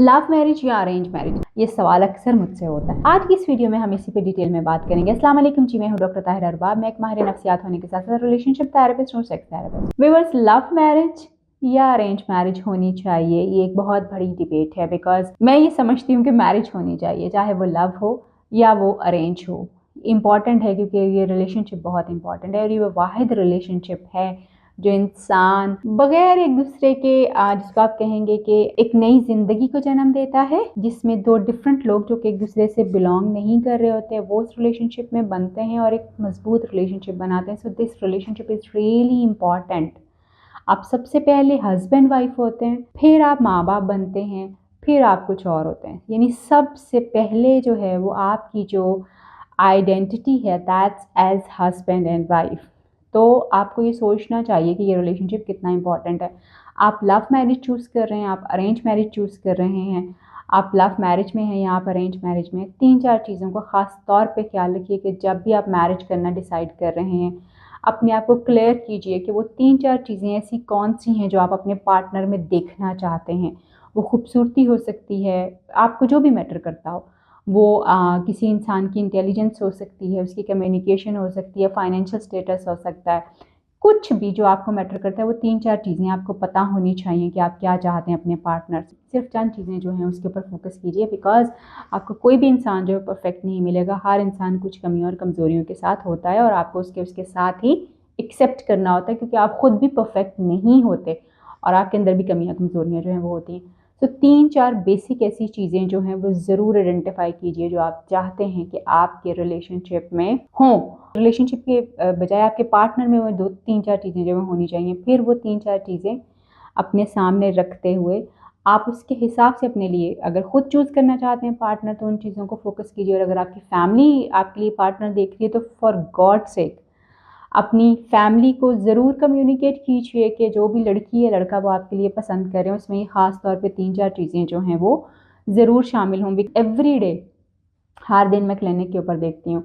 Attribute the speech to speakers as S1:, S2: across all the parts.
S1: Love marriage या arrange marriage, ये सवाल अक्सर मुझसे होता है। आज की इस वीडियो में हम इसी पे डिटेल में बात करेंगे। अस्सलाम वालेकुम जी, मैं हूं डॉक्टर ताहिरा अरबाब। मैं एक माहिर नफ्सियात होने के साथ साथ रिलेशनशिप थेरेपिस्ट और sex therapist. Viewers, love marriage या अरेंज मैरिज होनी चाहिए, ये एक बहुत बड़ी डिबेट है। बिकॉज मैं ये समझती हूँ कि मैरिज होनी चाहिए, चाहे वो लव हो या वो अरेंज हो। इम्पॉर्टेंट है क्योंकि ये रिलेशनशिप बहुत इंपॉर्टेंट है और ये वो वाहिद रिलेशनशिप है जो इंसान बगैर एक दूसरे के जिसको आप कहेंगे कि एक नई जिंदगी को जन्म देता है, जिसमें दो डिफरेंट लोग जो कि एक दूसरे से बिलोंग नहीं कर रहे होते वो उस रिलेशनशिप में बनते हैं और एक मजबूत रिलेशनशिप बनाते हैं। So this relationship is really important. आप सबसे पहले हस्बैंड वाइफ होते हैं, फिर आप माँ बाप बनते हैं, फिर आप कुछ और होते हैं। यानी सबसे पहले जो है वो आपकी जो आइडेंटिटी है, that's as husband and wife. तो आपको ये सोचना चाहिए कि ये रिलेशनशिप कितना इंपॉर्टेंट है। आप लव मैरिज चूज़ कर रहे हैं, आप अरेंज मैरिज चूज़ कर रहे हैं, आप लव मैरिज में हैं या आप अरेंज मैरिज में, 3-4 चीज़ों का ख़ास तौर पे ख्याल रखिए कि जब भी आप मैरिज करना डिसाइड कर रहे हैं, अपने आप को क्लियर कीजिए कि वो 3-4 चीज़ें ऐसी कौन सी हैं जो आप अपने पार्टनर में देखना चाहते हैं। वो खूबसूरती हो सकती है, आपको जो भी मैटर करता हो। वो किसी इंसान की इंटेलिजेंस हो सकती है, उसकी कम्युनिकेशन हो सकती है, फाइनेंशियल स्टेटस हो सकता है। कुछ भी जो आपको मैटर करता है, वो 3-4 चीज़ें आपको पता होनी चाहिए कि आप क्या चाहते हैं अपने पार्टनर से। सिर्फ चंद चीज़ें जो हैं उसके ऊपर फोकस कीजिए। बिकॉज़ आपको कोई भी इंसान जो है परफेक्ट नहीं मिलेगा। हर इंसान कुछ कमियों और कमज़ोरियों के साथ होता है और आपको उसके साथ ही एक्सेप्ट करना होता है, क्योंकि आप खुद भी परफेक्ट नहीं होते और आपके अंदर भी कमियाँ कमज़ोरियाँ जो हैं वो होती हैं। तो 3-4 बेसिक ऐसी चीज़ें जो हैं वो ज़रूर आइडेंटिफाई कीजिए जो आप चाहते हैं कि आपके रिलेशनशिप में हों। रिलेशनशिप के बजाय आपके पार्टनर में वो 2-3-4 चीज़ें जो होनी चाहिए। फिर वो 3-4 चीज़ें अपने सामने रखते हुए आप उसके हिसाब से अपने लिए अगर खुद चूज़ करना चाहते हैं पार्टनर, तो उन चीज़ों को फोकस कीजिए। और अगर आपकी फैमिली आपके लिए पार्टनर देख रही है, तो फॉर गॉड सेक अपनी फैमिली को ज़रूर कम्युनिकेट कीजिए कि जो भी लड़की या लड़का वो आपके लिए पसंद कर रहे हैं, उसमें ख़ास तौर पे 3-4 चीज़ें जो हैं वो ज़रूर शामिल हों। एवरी डे, हर दिन मैं क्लिनिक के ऊपर देखती हूँ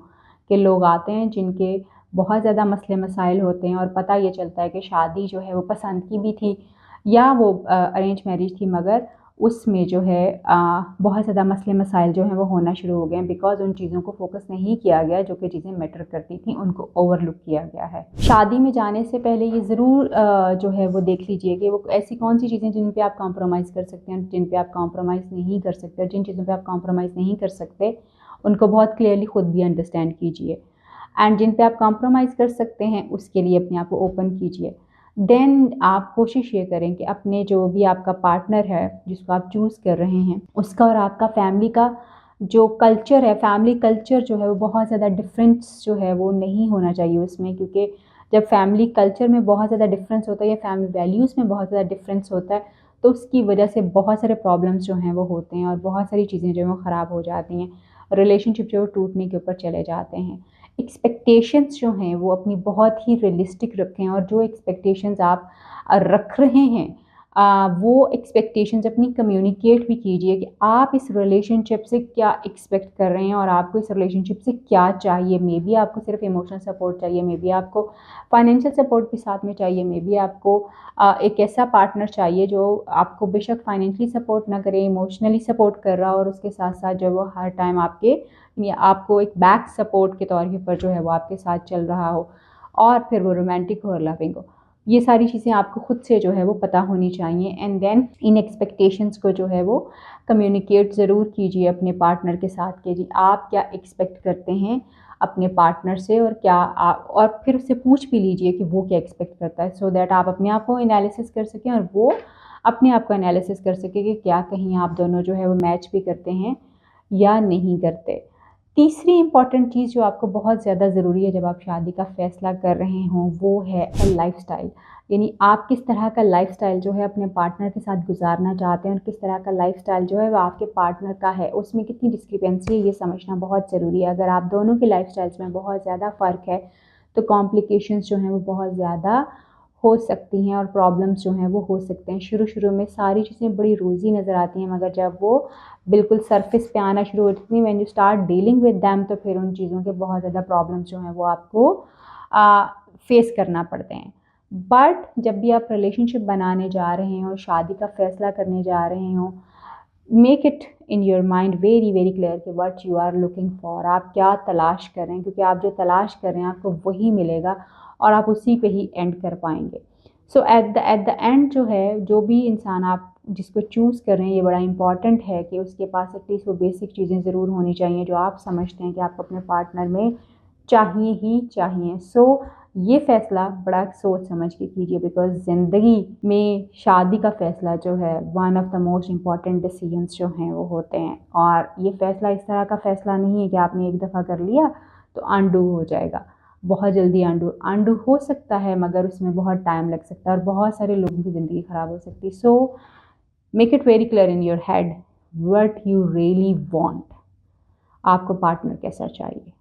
S1: कि लोग आते हैं जिनके बहुत ज़्यादा मसले मसाइल होते हैं और पता ये चलता है कि शादी जो है वो पसंद की भी थी या वो अरेंज मैरिज थी, मगर उसमें जो है बहुत ज़्यादा मसले मसाइल जो हैं वो होना शुरू हो गए हैं। बिकॉज़ उन चीज़ों को फोकस नहीं किया गया जो कि चीज़ें मैटर करती थी, उनको ओवरलुक किया गया है। शादी में जाने से पहले ये ज़रूर जो है वो देख लीजिए कि वो ऐसी कौन सी चीज़ें जिन पे आप कॉम्प्रोमाइज़ कर सकते हैं, जिन पे आप कॉम्प्रोमाइज़ नहीं कर सकते, और जिन चीज़ों पे आप कॉम्प्रोमाइज़ नहीं कर सकते उनको बहुत क्लियरली खुद भी अंडरस्टैंड कीजिए। एंड जिन पे आप कॉम्प्रोमाइज़ कर सकते हैं उसके लिए अपने आप को ओपन कीजिए। देन आप कोशिश ये करें कि अपने जो भी आपका पार्टनर है जिसको आप चूज़ कर रहे हैं, उसका और आपका फैमिली का जो कल्चर है, फैमिली कल्चर जो है वो बहुत ज़्यादा डिफरेंस जो है वो नहीं होना चाहिए उसमें। क्योंकि जब फैमिली कल्चर में बहुत ज़्यादा डिफरेंस होता है या फैमिली वैल्यूज़ में बहुत ज़्यादा डिफरेंस होता है, तो उसकी वजह से बहुत सारे प्रॉब्लम्स जो हैं वो होते हैं और बहुत सारी चीज़ें जो हैं वो ख़राब हो जाती हैं। रिलेशनशिप जो है टूटने के ऊपर चले जाते हैं। एक्सपेक्टेशंस जो हैं वो अपनी बहुत ही रियलिस्टिक रखें और जो एक्सपेक्टेशंस आप रख रहे हैं वो एक्सपेक्टेशंस अपनी कम्युनिकेट भी कीजिए कि आप इस रिलेशनशिप से क्या एक्सपेक्ट कर रहे हैं और आपको इस रिलेशनशिप से क्या चाहिए। मे बी आपको सिर्फ इमोशनल सपोर्ट चाहिए, मे बी आपको फाइनेंशियल सपोर्ट भी साथ में चाहिए, मे बी आपको एक ऐसा पार्टनर चाहिए जो आपको बेशक फाइनेंशियली सपोर्ट ना करे, इमोशनली सपोर्ट कर रहा हो और उसके साथ साथ जो वो हर टाइम आपको एक बैक सपोर्ट के तौर के ऊपर जो है वो आपके साथ चल रहा हो, और फिर वो रोमांटिक हो और लविंग हो। ये सारी चीज़ें आपको खुद से जो है वो पता होनी चाहिए। एंड देन इन एक्सपेक्टेशंस को जो है वो कम्युनिकेट ज़रूर कीजिए अपने पार्टनर के साथ कि जी आप क्या एक्सपेक्ट करते हैं अपने पार्टनर से, और क्या आप, और फिर उससे पूछ भी लीजिए कि वो क्या एक्सपेक्ट करता है, सो दैट आप अपने आप को एनालिसिस कर सकें और वो अपने आप को एनालिसिस कर सके कि क्या कहीं आप दोनों जो है वो मैच भी करते हैं या नहीं करते। तीसरी इम्पॉर्टेंट चीज़ जो आपको बहुत ज़्यादा ज़रूरी है जब आप शादी का फ़ैसला कर रहे हों, वो है लाइफ़स्टाइल। यानी आप किस तरह का लाइफ़स्टाइल जो है अपने पार्टनर के साथ गुजारना चाहते हैं और किस तरह का लाइफ़स्टाइल जो है वो आपके पार्टनर का है, उसमें कितनी डिस्क्रिपेंसी है ये समझना बहुत ज़रूरी है। अगर आप दोनों के लाइफ़स्टाइल्स में बहुत ज़्यादा फ़र्क है तो कॉम्प्लिकेशंस जो हैं वो बहुत ज़्यादा हो सकती हैं और प्रॉब्लम्स जो हैं वो हो सकते हैं। शुरू में सारी चीज़ें बड़ी रोज़ी नज़र आती हैं, मगर जब वो बिल्कुल सरफेस पे आना शुरू होती है, when you start dealing with them, तो फिर उन चीज़ों के बहुत ज़्यादा प्रॉब्लम्स जो हैं वो आपको फेस करना पड़ते हैं। बट जब भी आप रिलेशनशिप बनाने जा रहे हों, शादी का फ़ैसला करने जा रहे हों, make it in your mind very very clear कि what you are looking for, आप क्या तलाश कर रहे हैं, क्योंकि आप जो तलाश कर रहे हैं आपको वही मिलेगा और आप उसी पे ही एंड कर पाएंगे। सो एट द एंड जो है, जो भी इंसान आप जिसको चूज़ कर रहे हैं, ये बड़ा इंपॉर्टेंट है कि उसके पास एटलीस्ट वो बेसिक चीज़ें ज़रूर होनी चाहिए जो आप समझते हैं कि आपको अपने पार्टनर में चाहिए ही चाहिए। सो ये फ़ैसला बड़ा सोच समझ के कीजिए, बिकॉज़ ज़िंदगी में शादी का फ़ैसला जो है one of the most important decisions जो हैं वो होते हैं। और ये फ़ैसला इस तरह का फ़ैसला नहीं है कि आपने एक दफ़ा कर लिया तो अनडू हो जाएगा। बहुत जल्दी अनडू हो सकता है, मगर उसमें बहुत टाइम लग सकता है और बहुत सारे लोगों की ज़िंदगी ख़राब हो सकती है। So make it very clear in your head what you really want, आपको पार्टनर कैसा चाहिए।